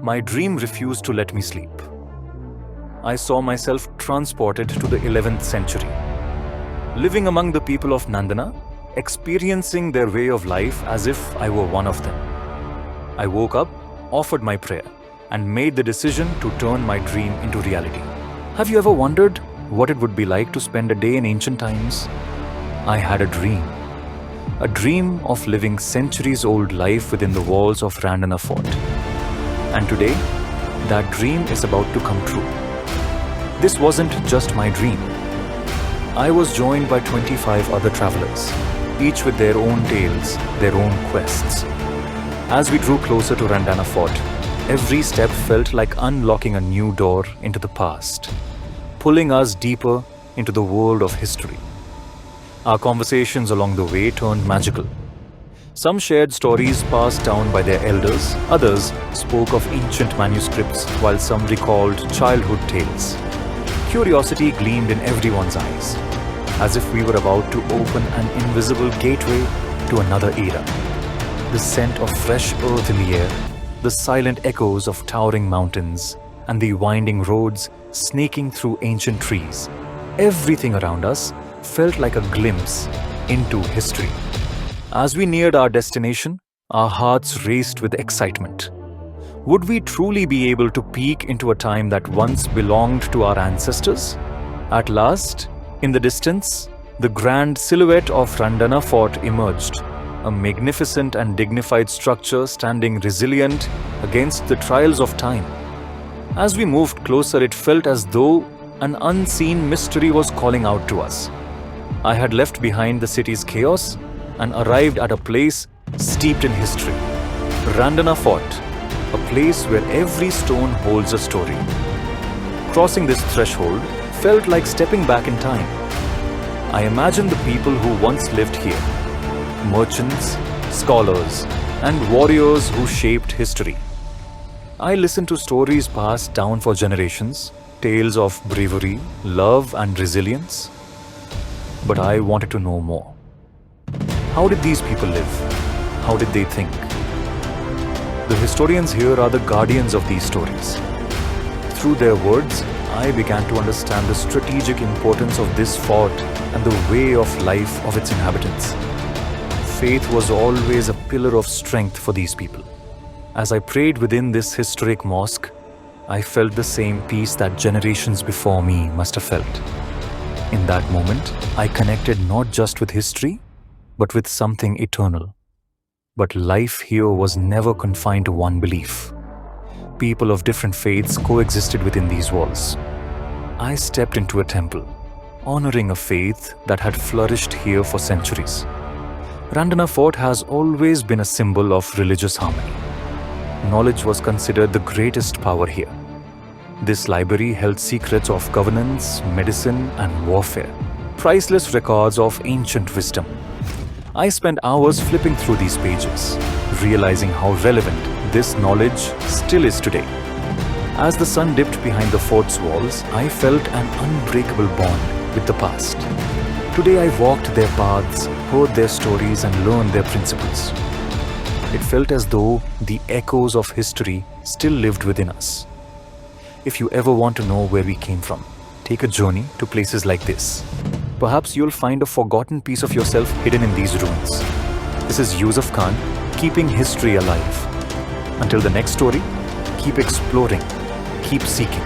My dream refused to let me sleep. I saw myself transported to the 11th century, living among the people of Nandana, experiencing their way of life as if I were one of them. I woke up, offered my prayer, and made the decision to turn my dream into reality. Have you ever wondered what it would be like to spend a day in ancient times? I had a dream of living centuries-old life within the walls of Nandana Fort. And today, that dream is about to come true. This wasn't just my dream. I was joined by 25 other travelers, each with their own tales, their own quests. As we drew closer to Nandana Fort, every step felt like unlocking a new door into the past, pulling us deeper into the world of history. Our conversations along the way turned magical. Some shared stories passed down by their elders, others spoke of ancient manuscripts, while some recalled childhood tales. Curiosity gleamed in everyone's eyes, as if we were about to open an invisible gateway to another era. The scent of fresh earth in the air, the silent echoes of towering mountains, and the winding roads snaking through ancient trees. Everything around us felt like a glimpse into history. As we neared our destination, our hearts raced with excitement. Would we truly be able to peek into a time that once belonged to our ancestors? At last, in the distance, the grand silhouette of Nandana Fort emerged, a magnificent and dignified structure standing resilient against the trials of time. As we moved closer, it felt as though an unseen mystery was calling out to us. I had left behind the city's chaos and arrived at a place steeped in history. Nandana Fort, a place where every stone holds a story. Crossing this threshold felt like stepping back in time. I imagined the people who once lived here, merchants, scholars, and warriors who shaped history. I listened to stories passed down for generations, tales of bravery, love, and resilience. But I wanted to know more. How did these people live? How did they think? The historians here are the guardians of these stories. Through their words, I began to understand the strategic importance of this fort and the way of life of its inhabitants. Faith was always a pillar of strength for these people. As I prayed within this historic mosque, I felt the same peace that generations before me must have felt. In that moment, I connected not just with history, but with something eternal. But life here was never confined to one belief. People of different faiths coexisted within these walls. I stepped into a temple, honoring a faith that had flourished here for centuries. Nandana Fort has always been a symbol of religious harmony. Knowledge was considered the greatest power here. This library held secrets of governance, medicine, and warfare, priceless records of ancient wisdom. I spent hours flipping through these pages, realizing how relevant this knowledge still is today. As the sun dipped behind the fort's walls, I felt an unbreakable bond with the past. Today I walked their paths, heard their stories, and learned their principles. It felt as though the echoes of history still lived within us. If you ever want to know where we came from, take a journey to places like this. Perhaps you'll find a forgotten piece of yourself hidden in these ruins. This is Yusuf Khan, keeping history alive. Until the next story, keep exploring, keep seeking.